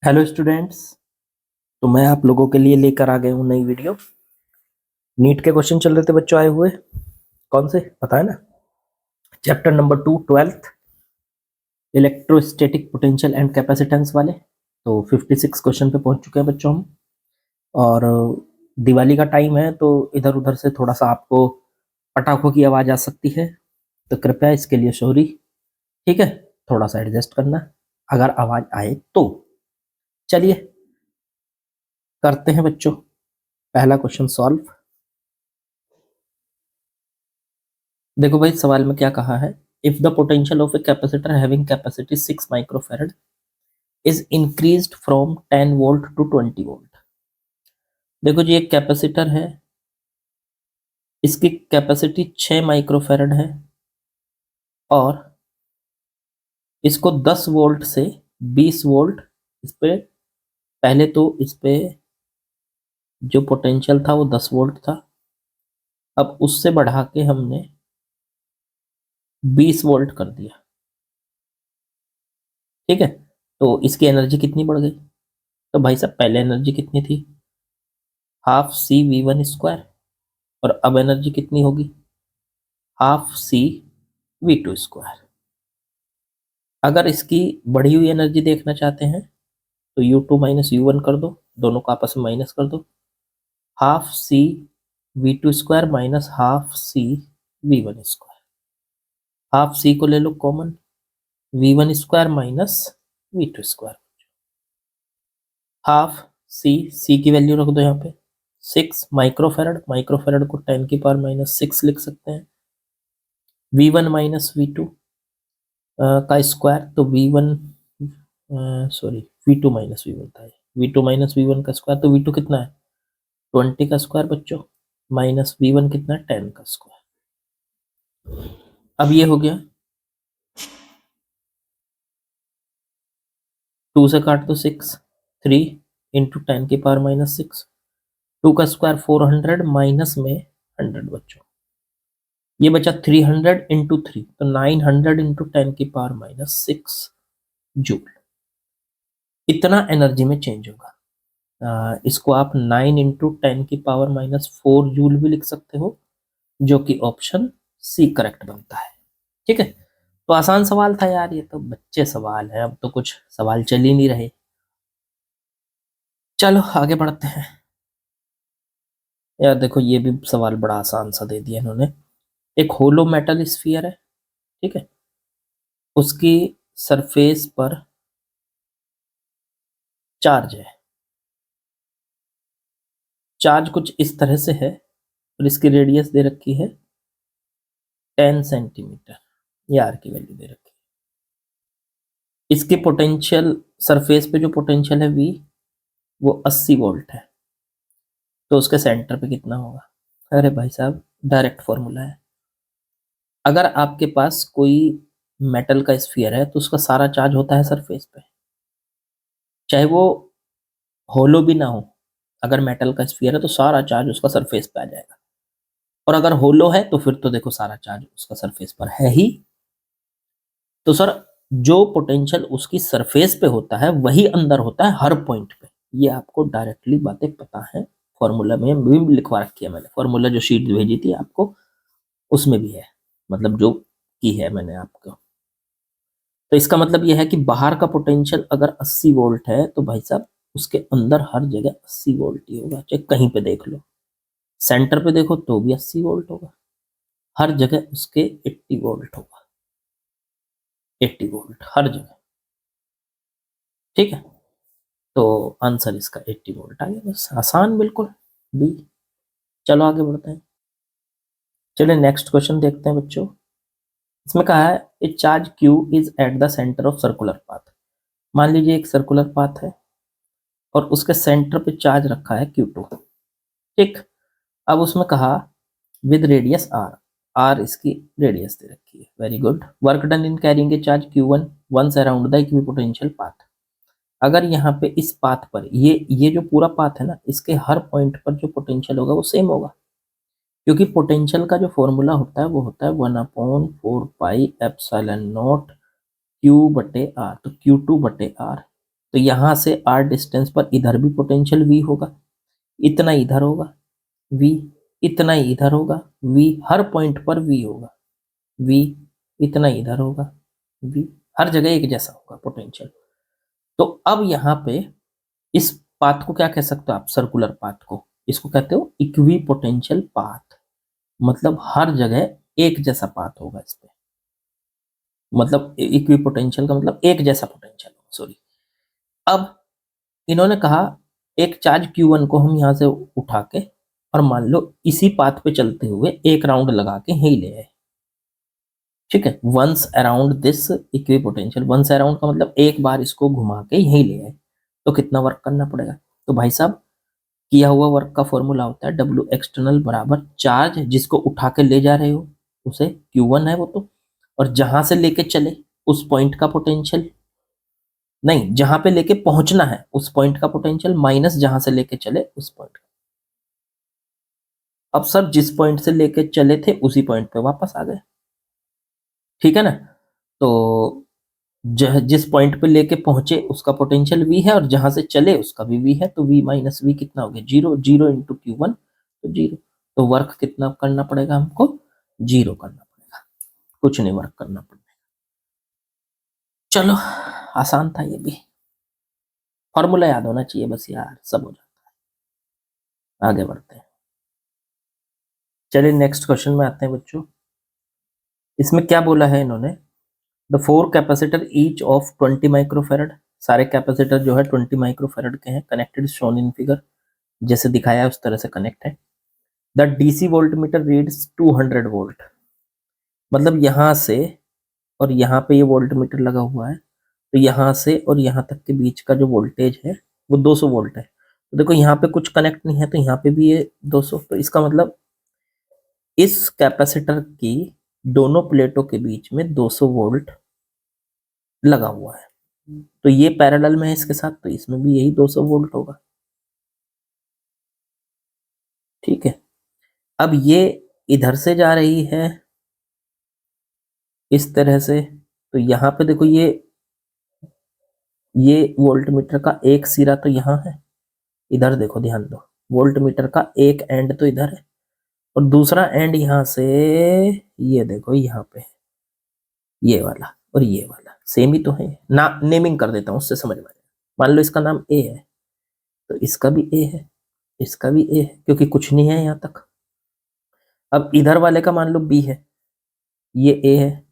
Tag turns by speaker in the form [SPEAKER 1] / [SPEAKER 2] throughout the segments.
[SPEAKER 1] Hello students. तो मैं आप लोगों के लिए लेकर आ गया हूँ नई वीडियो। नीट के क्वेश्चन चल रहे थे बच्चों आए हुए। कौन से पता है ना? Chapter number 2 twelfth electrostatic potential and capacitance वाले। तो 56 क्वेश्चन पे पहुंच चुके हैं बच्चों हम। और दिवाली का टाइम है तो इधर उधर से थोड़ा सा आपको पटाखों की आवाज़ आ सकती है, तो कृपया इसके लिए सॉरी। ठीक है, थोड़ा सा एडजस्ट करना अगर आवाज़ आए तो। चलिए करते हैं बच्चों पहला क्वेश्चन सॉल्व। देखो भाई, सवाल में क्या कहा है? If the potential of a capacitor having capacity 6 microfarad is increased from 10 volt to 20 volt. देखो जी, एक कैपेसिटर है, इसकी कैपेसिटी 6 माइक्रोफैरड है और इसको 10 वोल्ट से 20 वोल्ट इस पे, पहले तो इस पे जो पोटेंशियल था वो 10 वोल्ट था, अब उससे बढ़ा के हमने 20 वोल्ट कर दिया। ठीक है, तो इसकी एनर्जी कितनी बढ़ गई? तो भाई साहब, पहले एनर्जी कितनी थी? Half C V one square, और अब एनर्जी कितनी होगी? Half C V two square. अगर इसकी बढ़ी हुई एनर्जी देखना चाहते हैं तो U two minus U one कर दो, दोनों को आपस में माइनस कर दो। Half C V two square minus half C V one square. Half C को ले लो common, V one square minus V two square. Half C की वैल्यू रख दो यहाँ पे 6 माइक्रोफेरड, माइक्रोफेरड को 10 की पावर माइनस 6 लिख सकते हैं। V one minus V two का स्क्वायर, तो V one sorry V two minus V one था, V two minus V one का स्क्वायर, तो वी टू कितना है? 20 का स्क्वायर बच्चों, माइनस वी वन कितना है? 10 का स्क्वायर। अब ये हो गया, 2 से काट दो 6, 3 इंटू 10 की पावर माइनस 6, 2 का स्क्वायर 400 माइनस में 100 बच्चों, ये बचा 300 इंटू 3, तो 900 इंटू 10 की पावर माइनस 6 जूल। इतना एनर्जी में चेंज होगा। इसको आप 9 इंटू 10 की पावर माइनस 4 जूल भी लिख सकते हो, जो कि ऑप्शन सी करेक्ट बनता है। ठीक है, तो आसान सवाल था यार, ये तो बच्चे सवाल है, अब तो कुछ सवाल चल ही नहीं रहे। चलो आगे बढ़ते हैं। यार देखो, ये भी सवाल बड़ा आसान सा दे दिया इन्होंने। एक होलो मेटल स्फीयर है, ठीक है, उसकी सरफेस पर चार्ज है। चार्ज कुछ इस तरह से है और इसकी रेडियस दे रखी है 10 सेंटीमीटर, ये आर की वैल्यू दे रखी है। इसके पोटेंशियल, सरफेस पे जो पोटेंशियल है वी, वो 80 वोल्ट है, तो उसके सेंटर पे कितना होगा? अरे भाई साहब, डायरेक्ट फॉर्मूला है। अगर आपके पास कोई मेटल का स्फीयर है तो उसका सारा चार्ज होता है सरफेस पे, चाहे वो होलो भी ना हो। अगर मेटल का स्फीयर है तो सारा चार्ज उसका सरफेस पे आ जाएगा, और अगर होलो है तो फिर तो देखो सारा चार्ज उसका सरफेस पर है ही। तो सर, जो पोटेंशियल उसकी सरफेस पे होता है वही अंदर होता है हर पॉइंट पे, ये आपको डायरेक्टली बातें पता है। फॉर्मूला में भी लिखवा रखी है मैंने, फॉर्मूला जो शीट भेजी थी आपको उसमें भी है, मतलब जो की है मैंने आपको। तो इसका मतलब यह है कि बाहर का पोटेंशियल अगर 80 वोल्ट है तो भाई साहब उसके अंदर हर जगह 80 वोल्ट ही होगा, चाहे कहीं पे देख लो, सेंटर पे देखो तो भी 80 वोल्ट होगा, हर जगह उसके 80 वोल्ट होगा, 80 वोल्ट हर जगह। ठीक है, तो आंसर इसका 80 वोल्ट आ गया, बस आसान बिल्कुल बी। चलो आगे बढ़ते हैं। चलिए नेक्स्ट क्वेश्चन देखते हैं बच्चों। इसमें कहा है ए charge Q is at the centre of circular path. मान लीजिए एक सर्कुलर पाथ है और उसके सेंटर पे चार्ज रखा है Q2। ठीक, अब उसमें कहा विद रेडियस आर, आर इसकी रेडियस दे रखी है, very good. Work done in carrying a charge Q1 once around the equipotential path. अगर यहाँ पे इस पाथ पर, ये जो पूरा पाथ है ना, इसके हर पॉइंट पर जो पोटेंशियल होगा वो सेम होगा, क्योंकि पोटेंशियल का जो फॉर्मूला होता है वो होता है 1/4 पाई एप्सिलॉन नॉट क्यू बटे आर, तो Q2 बटे आर। तो यहां से r डिस्टेंस पर इधर भी पोटेंशियल v होगा, इतना इधर होगा v, इतना ही इधर होगा v, हर पॉइंट पर v होगा v, इतना इधर होगा v, हर जगह एक जैसा होगा पोटेंशियल। तो अब यहाँ पे इस पाथ को क्या कह सकते हो आप, सर्कुलर पाथ को, इसको कहते हो इक्वी पोटेंशियल पाथ, मतलब हर जगह एक जैसा पाथ होगा इस पे, मतलब इक्वी पोटेंशियल का मतलब एक जैसा पोटेंशियल, सॉरी। अब इन्होंने कहा एक चार्ज Q1 को हम यहां से उठा के और मान लो इसी पाथ पे चलते हुए एक राउंड लगा के यहीं ले आए, ठीक है, once around this equipotential, once around का मतलब एक बार इसको घुमा के यहीं ले आए, तो कितना वर्क करना पड़ेगा। तो भाई साहब किया हुआ वर्क का फॉर्मूला होता है W एक्सटर्नल बराबर चार्ज जिसको उठा के ले जा रहे हो उसे Q1 है वो तो, और जहां से लेके चले उस पॉइंट का पोटेंशियल, नहीं जहां पे लेके पहुंचना है उस पॉइंट का पोटेंशियल माइनस जहां से लेके चले उस पॉइंट का। अब सर जिस पॉइंट से लेके चले थे उसी पॉइंट पे वापस आ गए, ठीक है ना। तो जिस पॉइंट पे लेके पहुंचे उसका पोटेंशियल v है और जहां से चले उसका भी v है, तो v माइनस वी कितना हो गया, जीरो, जीरो इंटू Q1 तो जीरो, तो वर्क कितना करना पड़ेगा हमको, जीरो करना पड़ेगा, कुछ नहीं वर्क करना पड़ेगा। चलो आसान था ये भी, फॉर्मूला याद होना चाहिए बस यार, सब हो जाता है। आगे बढ़ते हैं, चलिए नेक्स्ट क्वेश्चन में आते हैं बच्चों। इसमें क्या बोला है इन्होंने, the four capacitor each of 20 microfarad, सारे कैपेसिटर जो है 20 माइक्रोफेरेड के हैं, कनेक्टेड शोन इन फिगर, जैसे दिखाया है उस तरह से कनेक्ट है। The DC volt meter reads 200 volt, मतलब यहां से और यहाँ पे ये वोल्ट मीटर लगा हुआ है, तो यहाँ से और यहाँ तक के बीच का जो वोल्टेज है वो 200 वोल्ट है। तो देखो यहाँ पे कुछ कनेक्ट नहीं है तो यहाँ पे भी ये 200, तो इसका मतलब इस कैपेसिटर की दोनों प्लेटों के बीच में 200 वोल्ट लगा हुआ है, तो ये पैरेलल में है इसके साथ, तो इसमें भी यही 200 वोल्ट होगा, ठीक है। अब ये इधर से जा रही है इस तरह से, तो यहाँ पे देखो ये वोल्ट मीटर का एक सिरा तो यहाँ है, इधर देखो ध्यान दो, वोल्ट मीटर का एक एंड तो इधर है और दूसरा एंड यहाँ से, ये देखो यहाँ पे ये वाला और ये वाला सेम ही तो है ना, नेमिंग कर देता हूँ उससे समझ में आएगा। मान लो इसका नाम ए है तो इसका भी ए है, इसका भी ए है, क्योंकि कुछ नहीं है यहाँ तक। अब इधर वाले का मान लो बी है, ये ए है,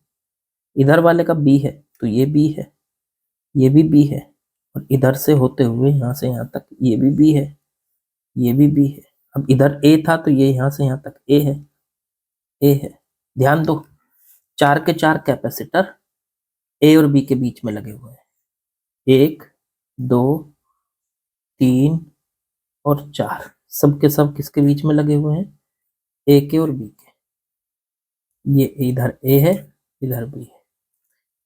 [SPEAKER 1] इधर वाले का बी है तो ये बी है, ये भी बी है, और इधर से होते हुए यहाँ से यहाँ तक ये भी बी है, ये भी बी है। अब इधर ए था तो ये यहाँ से यहाँ तक ए है, ए है। ध्यान दो चार के चार कैपेसिटर ए और बी के बीच में लगे हुए हैं, एक, दो, तीन और चार, सब के सब किसके बीच में लगे हुए हैं, ए के और बी के। ये इधर ए है, इधर बी है,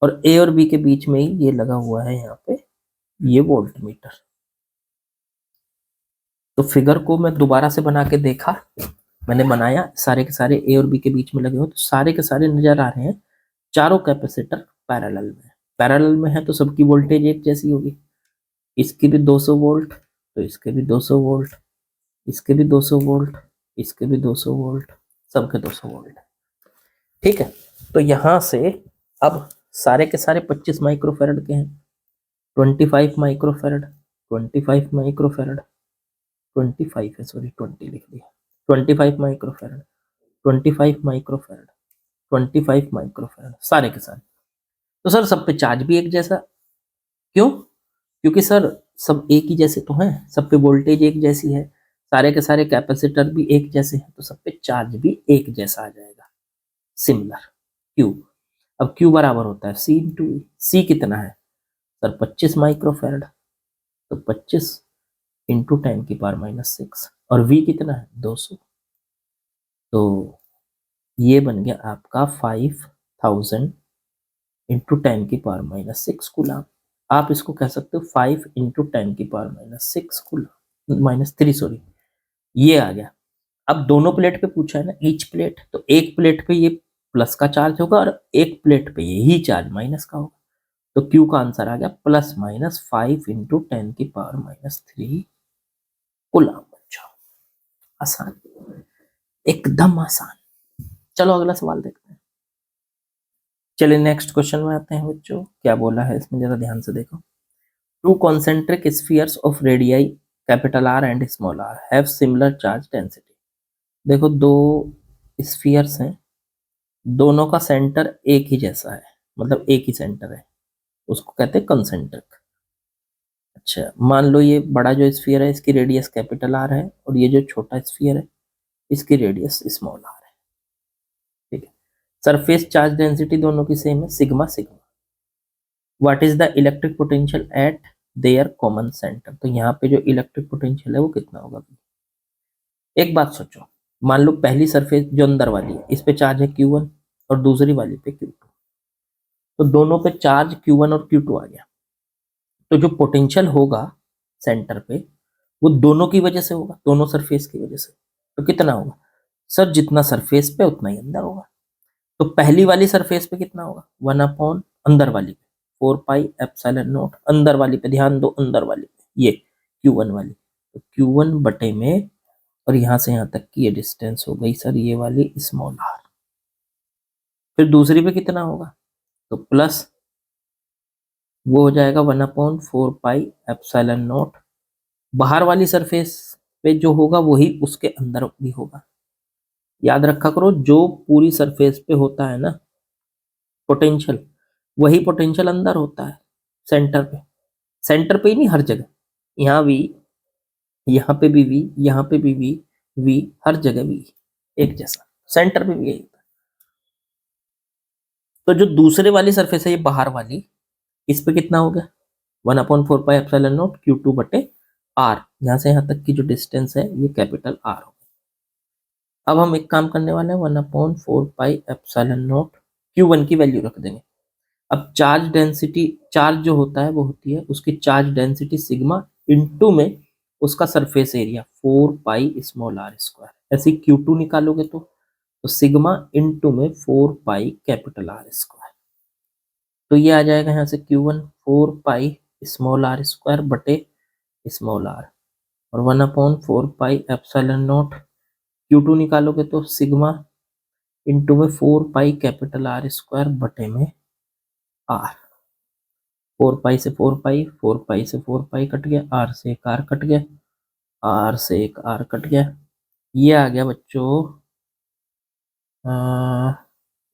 [SPEAKER 1] और ए और बी के बीच में ही ये लगा हुआ है यहाँ पे ये वोल्ट मीटर। तो फिगर को मैं दोबारा से बना के देखा, मैंने बनाया, सारे के सारे ए और बी के बीच में लगे हुए, तो सारे के सारे नजर आ रहे हैं, चारों कैपेसिटर पैरेलल में, पैरेलल में है तो सबकी वोल्टेज एक जैसी होगी, इसकी भी 200 वोल्ट तो इसके भी 200 वोल्ट, इसके भी 200 वोल्ट, इसके भी 200 वोल्ट, सबके 200 वोल्ट, ठीक है। तो यहां से अब सारे के सारे 25 माइक्रोफेरेड के हैं, 25 माइक्रोफेरेड, 25 माइक्रोफेरेड, 25 है, सॉरी 20 लिख दिया, 25 माइक्रोफेरेड, 25 माइक्रोफेरेड, 25 माइक्रोफेरेड, सारे के सारे। तो सर सब पे चार्ज भी एक जैसा, क्यों, क्योंकि सर सब एक ही जैसे तो हैं, सब पे वोल्टेज एक जैसी है, सारे के सारे कैपेसिटर भी एक जैसे हैं, तो सब पे चार्ज भी एक जैसा आ जाएगा, सिमिलर क्यू। अब क्यू बराबर होता है सी इंटू, सी कितना है सर 25 माइक्रोफेरेड, तो 25 इंटू 10⁻⁻6, और v कितना है 200, तो ये बन गया आपका 5000 इंटू 10⁻⁻6 कूलम। आप इसको कह सकते हो 5 इंटू 10⁻⁻6 कूलम, -3 सॉरी, ये आ गया। अब दोनों प्लेट पे पूछा है ना, ईच प्लेट, तो एक प्लेट पे ये प्लस का चार्ज होगा और एक प्लेट पे यही चार्ज माइनस का होगा, तो Q का आंसर आ गया ±5 × 10⁻³ कूलम। बच्चों आसान, एकदम आसान। चलो अगला सवाल देखते हैं। चलिए नेक्स्ट क्वेश्चन में आते हैं बच्चों। क्या बोला है इसमें जरा ध्यान से देखो। To concentric spheres of radii capital R and small r have similar charge density. देखो दो स्फीयर्स हैं, दोनों का सेंटर एक ही जैसा है, मतलब एक ही सेंटर है, उसको कहते हैं कॉन्सेंट्रिक। अच्छा मान लो ये बड़ा जो स्फीयर है इसकी रेडियस कैपिटल R है और ये जो छोटा स्फीयर है इसकी रेडियस स्मॉल r है। ठीक है, सरफेस चार्ज डेंसिटी दोनों की सेम है, sigma sigma. What is the electric potential at their common centre. तो यहाँ पे जो इलेक्ट्रिक पोटेंशियल है वो कितना होगा। एक बात सोचो, मान लो पहली सरफेस जो अंदर वाली है इस पे चार्ज है Q1 और दूसरी वाली पे Q2, तो दोनों पे चार्ज Q1 और Q2 आ गया, तो जो पोटेंशियल होगा सेंटर पे वो दोनों की वजह से होगा, दोनों सरफेस की वजह से। तो कितना होगा सर, जितना सरफेस पे उतना ही अंदर होगा। तो पहली वाली सरफेस पे कितना होगा 1/, अंदर वाली पे 4πε0, अंदर वाली पे ध्यान दो, अंदर वाली पे ये Q1 वाली, तो Q1 बटे में, और यहां से यहां तक की ये डिस्टेंस हो गई सर ये वाली स्मॉल r। फिर दूसरी पे कितना होगा, तो प्लस वो हो जाएगा 1/4πε0, बाहर वाली सरफेस पे जो होगा वही उसके अंदर भी होगा। याद रखा करो जो पूरी सरफेस पे होता है ना पोटेंशियल, वही पोटेंशियल अंदर होता है सेंटर पे। सेंटर पे ही नहीं, हर जगह, यहाँ भी, यहाँ पे भी वी, यहाँ पे भी वी, हर जगह वी एक जैसा, सेंटर पे भी यही होता है। तो जो दूसरे वाली सरफेस है ये बाहर वाली, इस पे कितना हो गया 1/4πε0 Q2 बटे R, यहाँ से यहाँ तक की जो डिस्टेंस है ये कैपिटल R हो गया। अब हम एक काम करने वाले हैं 1/4πε0 Q1 की वैल्यू रख देंगे। अब चार्ज डेंसिटी, चार्ज जो होता है वो होती है उसकी चार्ज डेंसिटी सिग्मा इनटू में उसका सरफेस एरिया 4π r²। ऐसे Q2 निकालोगे तो सिग्मा इनटू में 4π R²। तो ये आ जाएगा यहाँ से Q1 4πr² बटे स्मॉल r, और 1/4πε0 Q2 निकालोगे तो सिग्मा इनटू में 4πR² बटे में r। 4π से 4π, 4π से 4π कट गया, r से एक r कट गया, r से एक r कट गया। ये आ गया बच्चों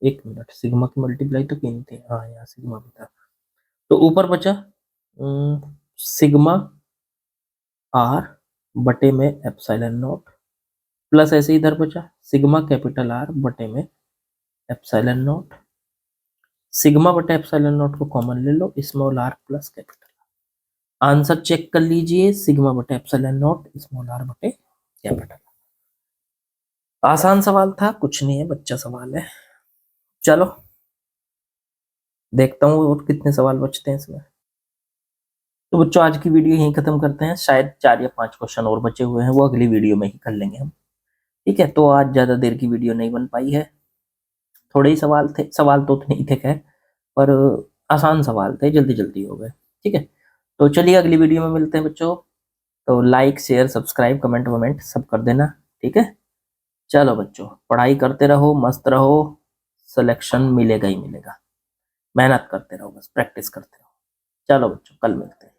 [SPEAKER 1] एक मिनट, सिग्मा की मल्टीप्लाई तो किन थे, हाँ यहाँ सिग्मा भी था, तो ऊपर बचा सिग्मा r बटे में ε0, प्लस ऐसे इधर बचा सिग्मा कैपिटल R बटे में ε0। सिग्मा बटे ε0 को कॉमन ले लो, small r plus capital. Answer check कर लीजिए, सिग्मा बटे ε0 स्मॉल r बटे कैपिटल। आसान सवाल था, कुछ नहीं है, बच्चा सवाल है। चलो देखता हूँ और कितने सवाल बचते हैं इसमें। तो बच्चों आज की वीडियो यहीं खत्म करते हैं, शायद 4 या 5 क्वेश्चन और बचे हुए हैं, वो अगली वीडियो में ही कर लेंगे हम। ठीक है, तो आज ज्यादा देर की वीडियो नहीं बन पाई है, थोड़े ही सवाल थे, सवाल तो उतने ही थे खैर, पर आसान सवाल थे, जल्दी जल्दी हो गए। ठीक है, तो चलिए अगली वीडियो में मिलते हैं बच्चों। तो लाइक शेयर सब्सक्राइब कमेंट वमेंट सब कर देना। ठीक है, चलो बच्चों पढ़ाई करते रहो, मस्त रहो, सिलेक्शन मिलेगा ही मिलेगा। मेहनत करते रहो, बस प्रैक्टिस करते रहो। चलो बच्चों कल मिलते हैं।